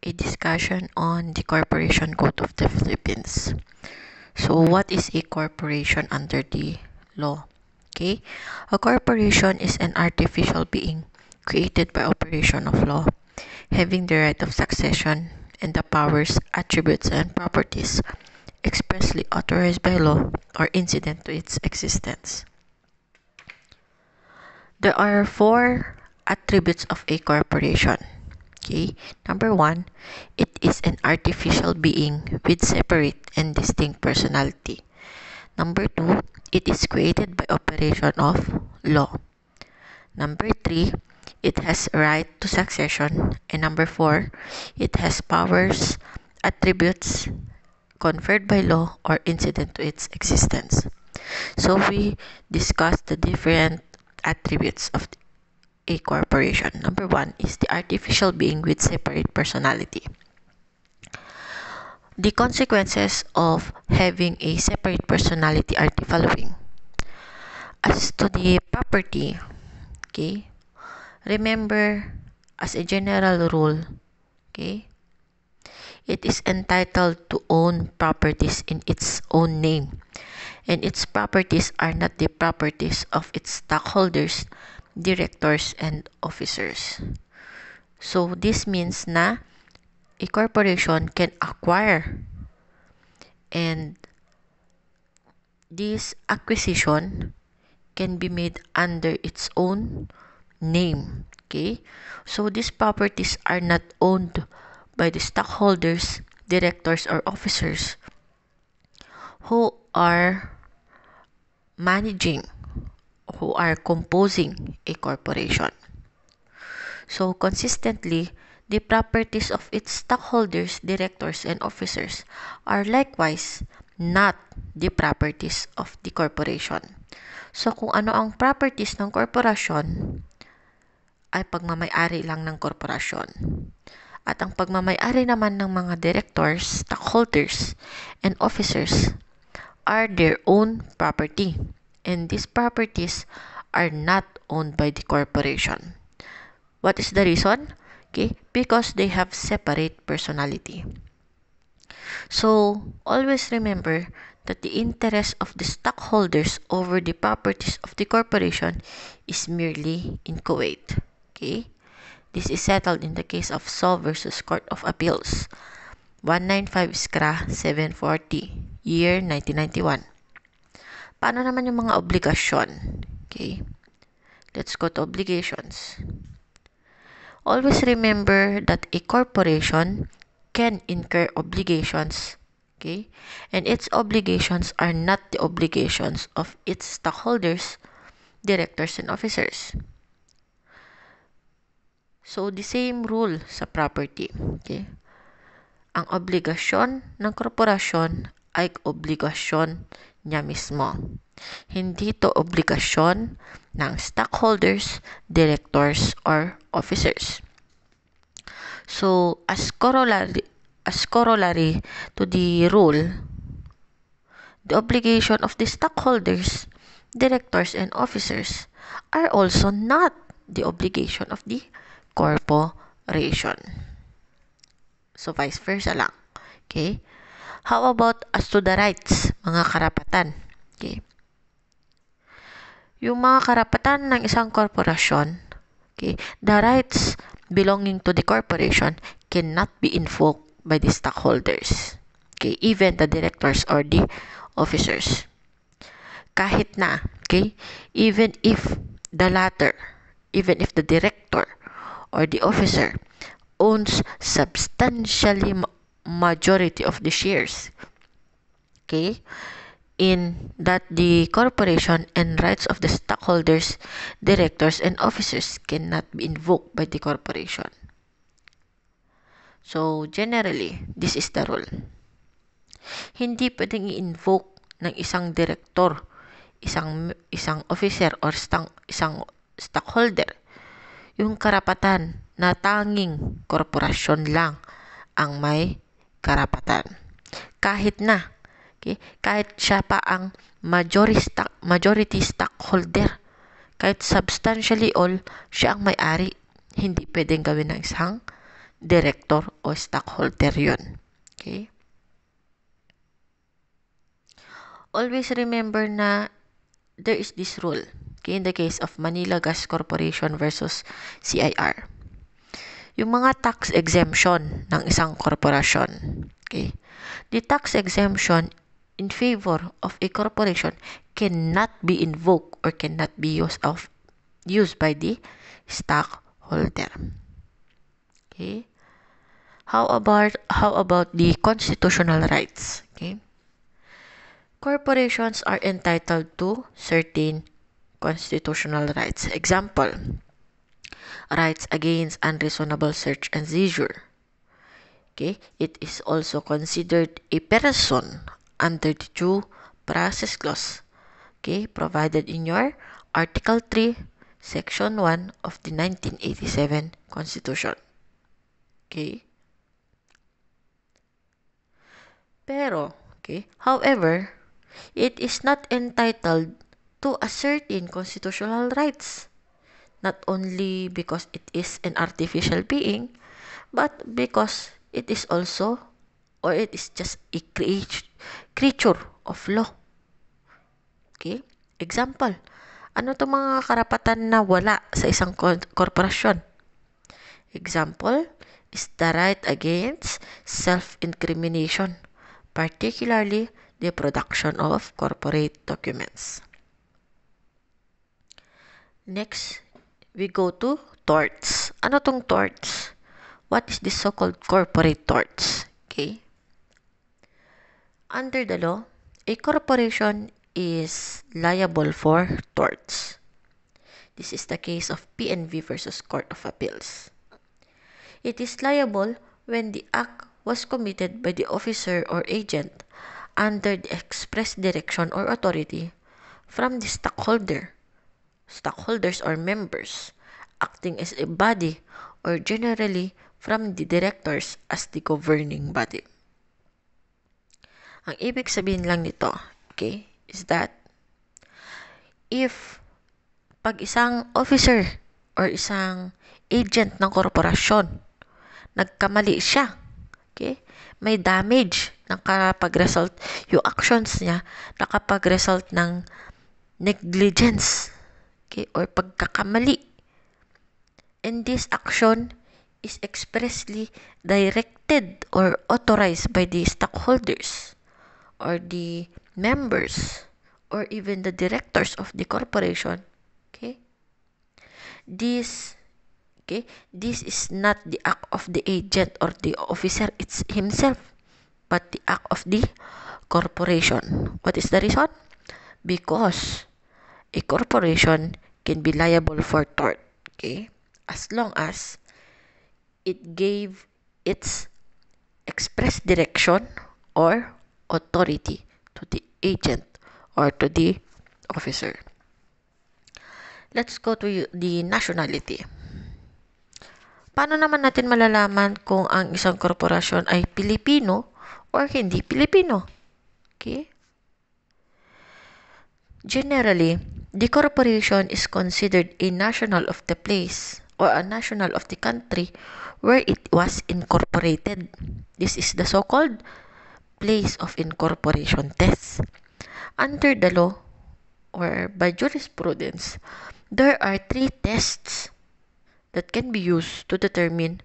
a discussion on the Corporation Code of the Philippines. So, what is a corporation under the law? Okay, a corporation is an artificial being created by operation of law, having the right of succession and the powers, attributes, and properties expressly authorized by law or incident to its existence. There are 4 attributes of a corporation. Okay, number 1, it is an artificial being with separate and distinct personality. Number 2, it is created by operation of law. Number 3, it has right to succession. And number 4, it has powers, attributes conferred by law or incident to its existence. So we discussed the different attributes of a corporation. Number 1 is the artificial being with separate personality. The consequences of having a separate personality are the following. As to the property, okay, remember, as a general rule, okay, it is entitled to own properties in its own name, and its properties are not the properties of its stockholders, directors, and officers. So, this means na a corporation can acquire, and this acquisition can be made under its own name. Okay, so these properties are not owned by the stockholders, directors, or officers who are managing, who are composing a corporation. So consistently, the properties of its stockholders, directors, and officers are likewise not the properties of the corporation. So kung ano ang properties ng korporasyon ay pagmamay-ari lang ng korporasyon. At ang pagmamay-ari naman ng mga directors, stockholders, and officers are their own property. And these properties are not owned by the corporation. What is the reason? Okay, because they have separate personality. So, always remember that the interest of the stockholders over the properties of the corporation is merely inchoate. Okay? This is settled in the case of Saw versus Court of Appeals, 195 SCRA 740, year 1991. Paano naman yung mga obligasyon? Okay? Let's go to obligations. Always remember that a corporation can incur obligations, okay? And its obligations are not the obligations of its stockholders, directors, and officers. So, the same rule sa property, okay? Ang obligasyon ng korporasyon ay obligasyon niya mismo. Hindi to obligasyon ng stockholders, directors, or officers. So, as corollary to the rule, the obligation of the stockholders, directors, and officers are also not the obligation of the corporation. So, vice versa lang. Okay? How about as to the rights, mga karapatan? Okay? Yung mga karapatan ng isang korporasyon, okay, the rights belonging to the corporation cannot be invoked by the stockholders. Okay, even the directors or the officers. Kahit na, okay, even if the latter, even if the director or the officer owns substantially majority of the shares, okay, in that the corporation and rights of the stockholders, directors, and officers cannot be invoked by the corporation. So, generally, this is the rule. Hindi pwedeng i-invoke ng isang director, isang officer, or isang stockholder yung karapatan na tanging korporasyon lang ang may karapatan. Kahit na, okay, kahit siya pa ang majority stockholder, kahit substantially all siya ang may-ari, hindi pwedeng gawin ng isang director o stockholder yun. Okay? Always remember na there is this rule. Okay? In the case of Manila Gas Corporation versus CIR. Yung mga tax exemption ng isang korporasyon. Okay? The tax exemption in favor of a corporation cannot be invoked or cannot be used by the stockholder. Okay? How about the constitutional rights? Okay? Corporations are entitled to certain constitutional rights. Example, rights against unreasonable search and seizure. Okay, it is also considered a person under the Due Process Clause, okay, provided in your Article 3, Section 1 of the 1987 Constitution. Okay? Pero, okay, however, it is not entitled to a certain constitutional rights, not only because it is an artificial being, but because it is also, or it is just a creature of law. Okay? Example, ano to mga karapatan na wala sa isang korporasyon? Example is the right against self-incrimination, particularly the production of corporate documents. Next, we go to torts. Ano tong torts? What is the so-called corporate torts? Okay? Under the law, a corporation is liable for torts. This is the case of PNV versus Court of Appeals. It is liable when the act was committed by the officer or agent under the express direction or authority from the stockholders or members, acting as a body, or generally from the directors as the governing body. Ang ibig sabihin lang nito, okay, is that if pag isang officer or isang agent ng korporasyon, nagkamali siya, okay, may damage, nakapag-result, yung actions niya, nakapag-result ng negligence, okay, or pagkakamali. And this action is expressly directed or authorized by the stockholders or the members or even the directors of the corporation. Okay? This is not the act of the agent or the officer it's himself, but the act of the corporation. What is the reason? Because a corporation can be liable for tort, okay, as long as it gave its express direction or authority to the agent or to the officer. Let's go to the nationality. Paano naman natin malalaman kung ang isang korporasyon ay Pilipino or hindi Pilipino? Okay? Generally, the corporation is considered a national of the place or a national of the country where it was incorporated. This is the so-called place of incorporation test. Under the law or by jurisprudence, there are 3 tests that can be used to determine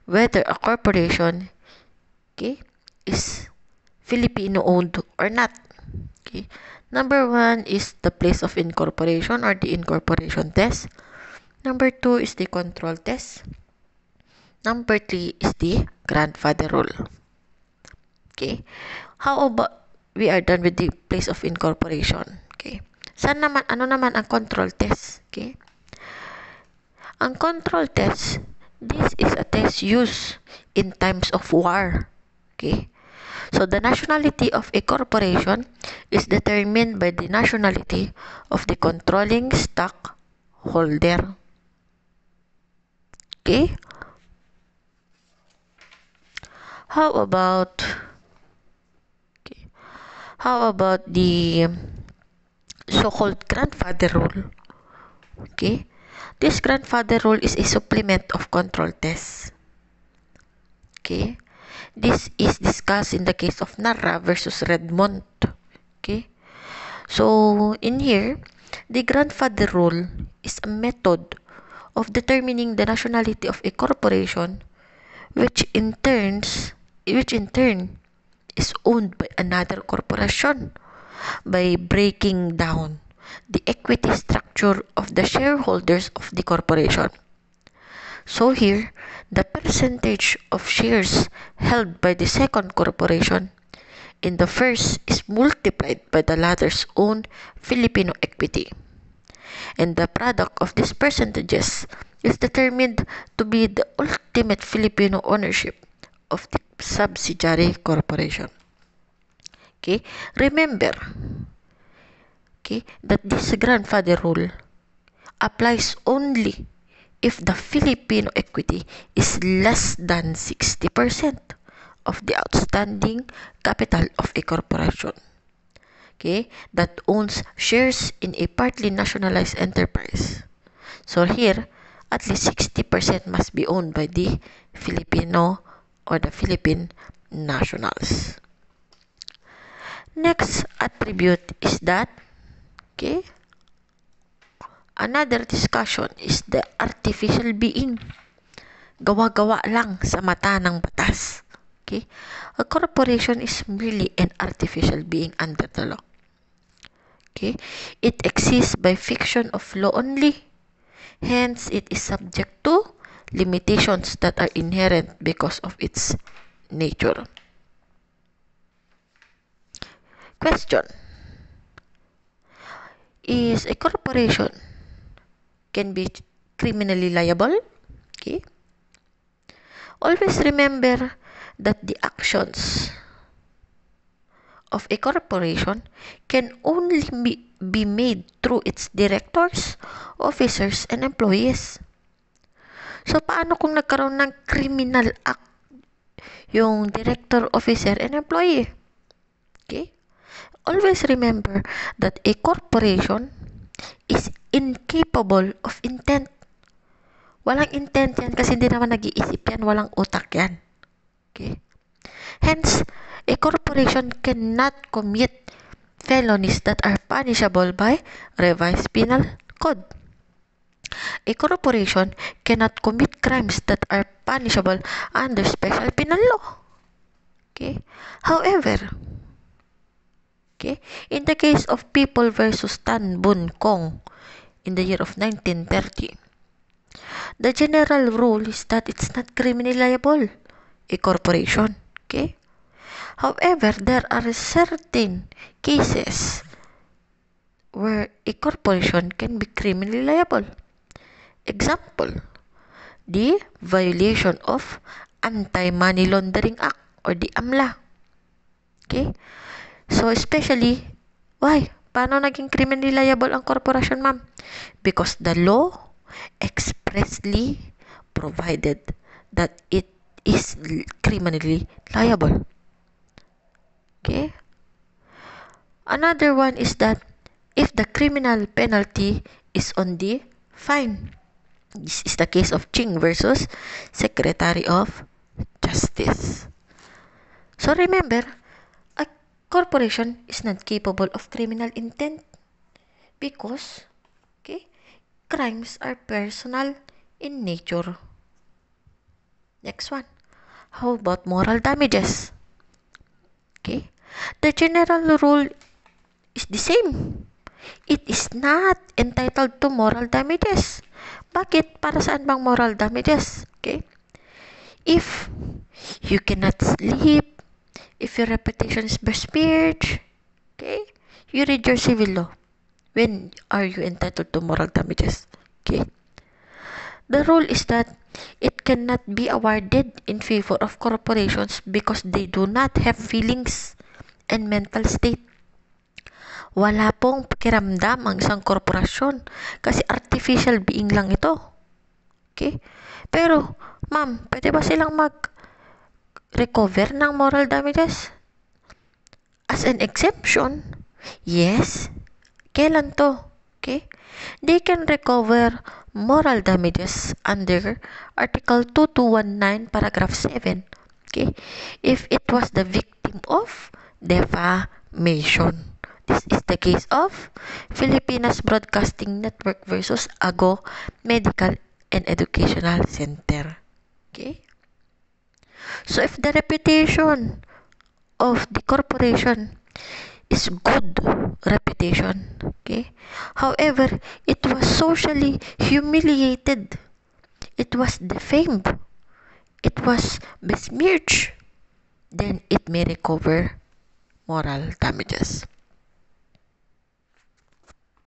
whether a corporation, okay, is Filipino-owned or not. Okay. Number 1 is the place of incorporation or the incorporation test. Number 2 is the control test. Number 3 is the grandfather rule. Okay. How about we are done with the place of incorporation? Okay. Ano naman ang control test? Okay. Ang control test, this is a test used in times of war. Okay? So, the nationality of a corporation is determined by the nationality of the controlling stockholder. Okay? How about the so-called grandfather rule? Okay? This grandfather rule is a supplement of control test. Okay? This is discussed in the case of Narra versus Redmond. Okay? So, in here, the grandfather rule is a method of determining the nationality of a corporation which in turn is owned by another corporation by breaking down the equity structure of the shareholders of the corporation. So here, the percentage of shares held by the second corporation in the first is multiplied by the latter's own Filipino equity. And the product of these percentages is determined to be the ultimate Filipino ownership of the subsidiary corporation. Okay, remember, okay, that this grandfather rule applies only if the Filipino equity is less than 60% of the outstanding capital of a corporation, okay, that owns shares in a partly nationalized enterprise. So here, at least 60% must be owned by the Filipino or the Philippine nationals. Next attribute is that, okay, another discussion is the artificial being. Gawa-gawa lang sa mata ng batas. Okay? A corporation is merely an artificial being under the law. Okay? It exists by fiction of law only. Hence, it is subject to limitations that are inherent because of its nature. Question. Is a corporation can be criminally liable? Okay. Always remember that the actions of a corporation can only be made through its directors, officers, and employees. So, paano kung nagkaroon ng criminal act yung director, officer, and employee? Okay? Always remember that a corporation is incapable of intent. Walang intent yan kasi hindi naman nag-iisip yan, walang utak yan. Okay? Hence, a corporation cannot commit felonies that are punishable by revised penal code. A corporation cannot commit crimes that are punishable under special penal law. Okay? However, okay, in the case of People versus Tan Bun Kong in the year of 1930, the general rule is that it's not criminally liable, a corporation. Okay? However, there are certain cases where a corporation can be criminally liable. Example, the violation of Anti-Money Laundering Act or the AMLA. Okay? So, especially, why? Paano naging criminally liable ang corporation, ma'am? Because the law expressly provided that it is criminally liable. Okay? Another one is that if the criminal penalty is on the fine. This is the case of Ching versus Secretary of Justice. So remember, a corporation is not capable of criminal intent because, okay, crimes are personal in nature. Next one. How about moral damages? Okay. The general rule is the same. It is not entitled to moral damages. Bakit? Para saan bang moral damages? Okay. If you cannot sleep, if your reputation is besmirched, okay, you read your civil law. When are you entitled to moral damages? Okay. The rule is that it cannot be awarded in favor of corporations because they do not have feelings and mental state. Wala pong pakiramdam ang isang korporasyon kasi artificial being lang ito. Okay? Pero, ma'am, pwede ba silang mag-recover ng moral damages? As an exemption, yes. Kailan to? Okay? They can recover moral damages under Article 2219, Paragraph 7 Okay? If it was the victim of defamation. This is the case of Filipinas Broadcasting Network versus Ago Medical and Educational Center. Okay? So if the reputation of the corporation is good reputation, okay? However, it was socially humiliated. It was defamed. It was besmirched. Then it may recover moral damages.